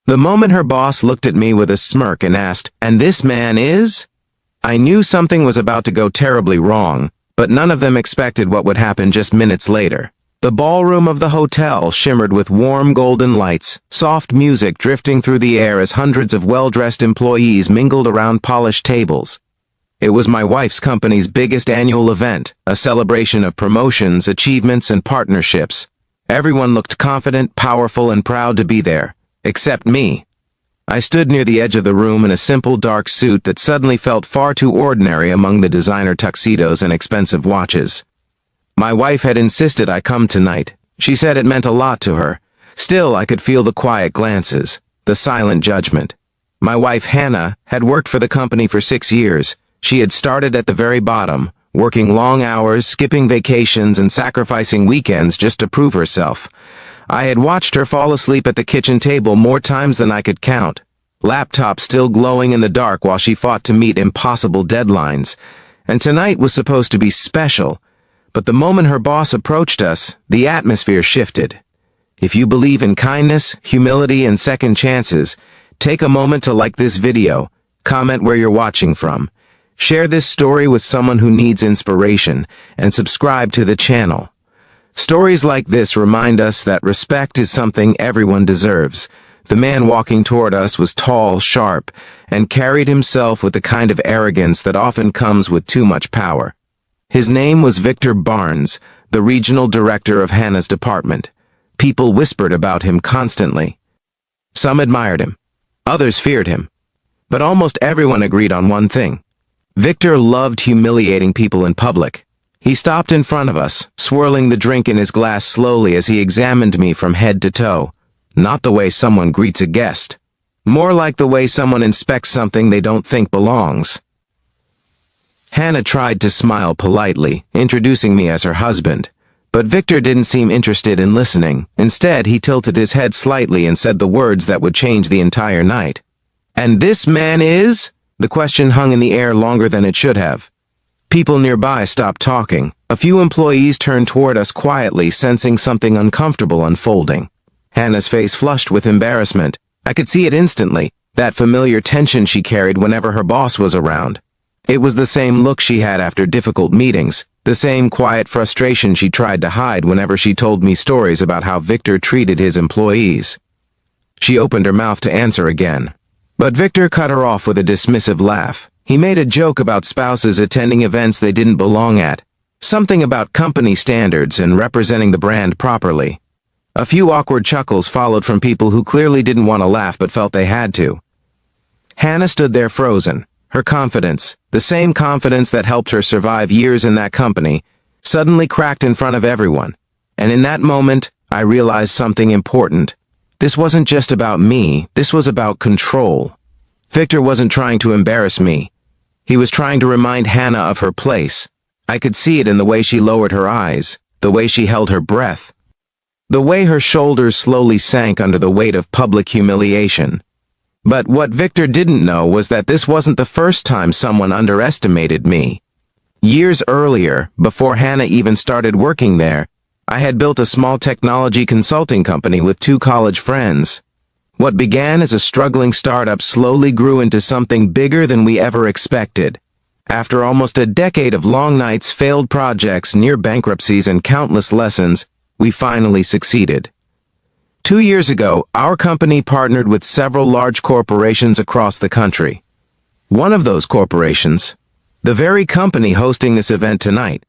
The moment her boss looked at me with a smirk and asked, "And this man is?" I knew something was about to go terribly wrong, but none of them expected what would happen just minutes later. The ballroom of the hotel shimmered with warm golden lights, soft music drifting through the air as hundreds of well-dressed employees mingled around polished tables. It was my wife's company's biggest annual event, a celebration of promotions, achievements, and partnerships. Everyone looked confident, powerful, and proud to be there, except me. I stood near the edge of the room in a simple dark suit that suddenly felt far too ordinary among the designer tuxedos and expensive watches. My wife had insisted I come tonight. She said it meant a lot to her. Still, I could feel the quiet glances, the silent judgment. My wife, Hannah, had worked for the company for 6 years. She had started at the very bottom, working long hours, skipping vacations, and sacrificing weekends just to prove herself. I had watched her fall asleep at the kitchen table more times than I could count, laptop still glowing in the dark while she fought to meet impossible deadlines. And tonight was supposed to be special. But the moment her boss approached us, the atmosphere shifted. If you believe in kindness, humility, and second chances, take a moment to like this video, comment where you're watching from, share this story with someone who needs inspiration, and subscribe to the channel. Stories like this remind us that respect is something everyone deserves. The man walking toward us was tall, sharp, and carried himself with the kind of arrogance that often comes with too much power. His name was Victor Barnes, the regional director of Hannah's department. People whispered about him constantly. Some admired him. Others feared him. But almost everyone agreed on one thing. Victor loved humiliating people in public. He stopped in front of us, swirling the drink in his glass slowly as he examined me from head to toe. Not the way someone greets a guest. More like the way someone inspects something they don't think belongs. Hannah tried to smile politely, introducing me as her husband. But Victor didn't seem interested in listening. Instead, he tilted his head slightly and said the words that would change the entire night. "And this man is?" The question hung in the air longer than it should have. People nearby stopped talking. A few employees turned toward us quietly, sensing something uncomfortable unfolding. Hannah's face flushed with embarrassment. I could see it instantly, that familiar tension she carried whenever her boss was around. It was the same look she had after difficult meetings, the same quiet frustration she tried to hide whenever she told me stories about how Victor treated his employees. She opened her mouth to answer again. But Victor cut her off with a dismissive laugh. He made a joke about spouses attending events they didn't belong at, something about company standards and representing the brand properly. A few awkward chuckles followed from people who clearly didn't want to laugh but felt they had to. Hannah stood there frozen. Her confidence, the same confidence that helped her survive years in that company, suddenly cracked in front of everyone. And in that moment, I realized something important. This wasn't just about me, this was about control. Victor wasn't trying to embarrass me. He was trying to remind Hannah of her place. I could see it in the way she lowered her eyes, the way she held her breath, the way her shoulders slowly sank under the weight of public humiliation. But what Victor didn't know was that this wasn't the first time someone underestimated me. Years earlier, before Hannah even started working there, I had built a small technology consulting company with 2 college friends. What began as a struggling startup slowly grew into something bigger than we ever expected. After almost a decade of long nights, failed projects, near bankruptcies, and countless lessons, we finally succeeded. 2 years ago, our company partnered with several large corporations across the country. One of those corporations, the very company hosting this event tonight,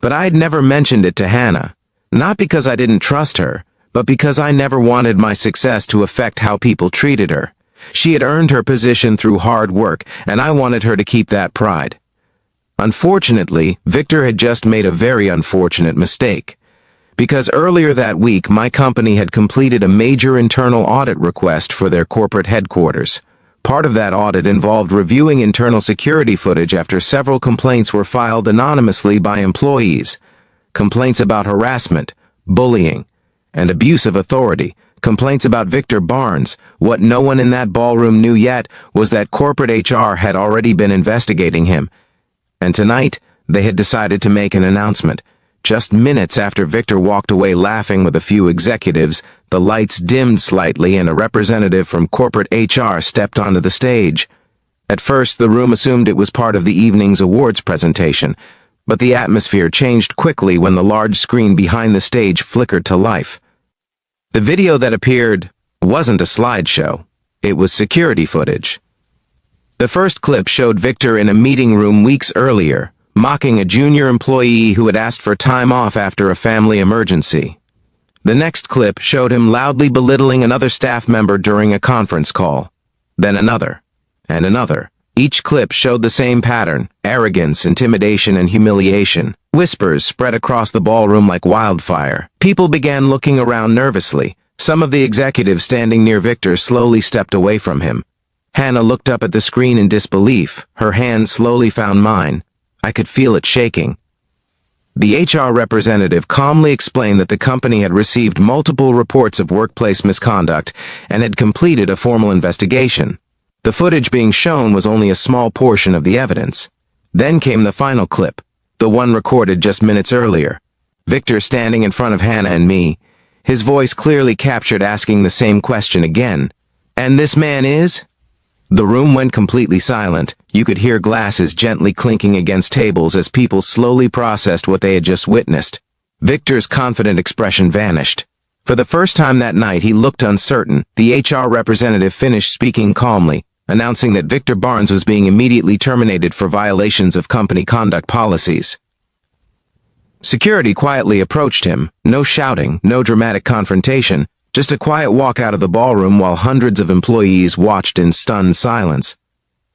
but I had never mentioned it to Hannah, not because I didn't trust her, but because I never wanted my success to affect how people treated her. She had earned her position through hard work, and I wanted her to keep that pride. Unfortunately, Victor had just made a very unfortunate mistake. Because earlier that week, my company had completed a major internal audit request for their corporate headquarters. Part of that audit involved reviewing internal security footage after several complaints were filed anonymously by employees. Complaints about harassment, bullying, and abuse of authority. Complaints about Victor Barnes. What no one in that ballroom knew yet was that corporate HR had already been investigating him. And tonight, they had decided to make an announcement. Just minutes after Victor walked away laughing with a few executives, The lights dimmed slightly and a representative from corporate HR stepped onto the stage. At first, the room assumed it was part of the evening's awards presentation, but the atmosphere changed quickly when the large screen behind the stage flickered to life. The video that appeared wasn't a slideshow. It was security footage. The first clip showed Victor in a meeting room weeks earlier, mocking a junior employee who had asked for time off after a family emergency. The next clip showed him loudly belittling another staff member during a conference call. Then another, and another. Each clip showed the same pattern: arrogance, intimidation, and humiliation. Whispers spread across the ballroom like wildfire. People began looking around nervously. Some of the executives standing near Victor slowly stepped away from him. Hannah looked up at the screen in disbelief. Her hand slowly found mine. I could feel it shaking. The HR representative calmly explained that the company had received multiple reports of workplace misconduct and had completed a formal investigation. The footage being shown was only a small portion of the evidence. Then came the final clip, the one recorded just minutes earlier. Victor standing in front of Hannah and me, his voice clearly captured, asking the same question again. "And this man is?" The room went completely silent. You could hear glasses gently clinking against tables as people slowly processed what they had just witnessed. Victor's confident expression vanished. For the first time that night, he looked uncertain. The HR representative finished speaking calmly, announcing that Victor Barnes was being immediately terminated for violations of company conduct policies. Security quietly approached him. No shouting, no dramatic confrontation, just a quiet walk out of the ballroom while hundreds of employees watched in stunned silence.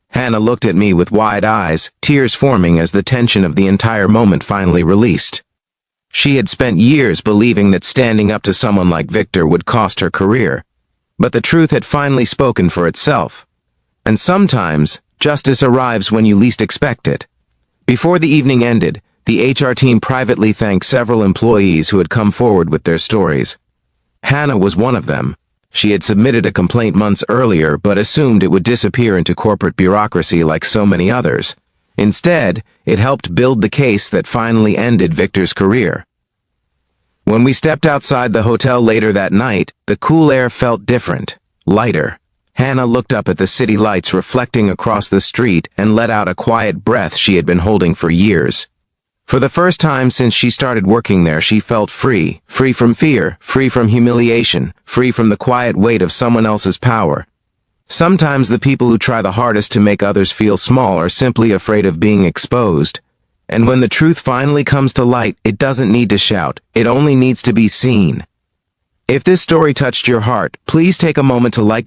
Hannah looked at me with wide eyes, tears forming as the tension of the entire moment finally released. She had spent years believing that standing up to someone like Victor would cost her career, but the truth had finally spoken for itself. And sometimes, justice arrives when you least expect it. Before the evening ended, the HR team privately thanked several employees who had come forward with their stories. Hannah was one of them. She had submitted a complaint months earlier but assumed it would disappear into corporate bureaucracy like so many others. Instead, it helped build the case that finally ended Victor's career. When we stepped outside the hotel later that night, the cool air felt different, lighter. Hannah looked up at the city lights reflecting across the street and let out a quiet breath she had been holding for years. For the first time since she started working there, she felt free. Free from fear, free from humiliation, free from the quiet weight of someone else's power. Sometimes the people who try the hardest to make others feel small are simply afraid of being exposed. And when the truth finally comes to light, it doesn't need to shout. It only needs to be seen. If this story touched your heart, please take a moment to like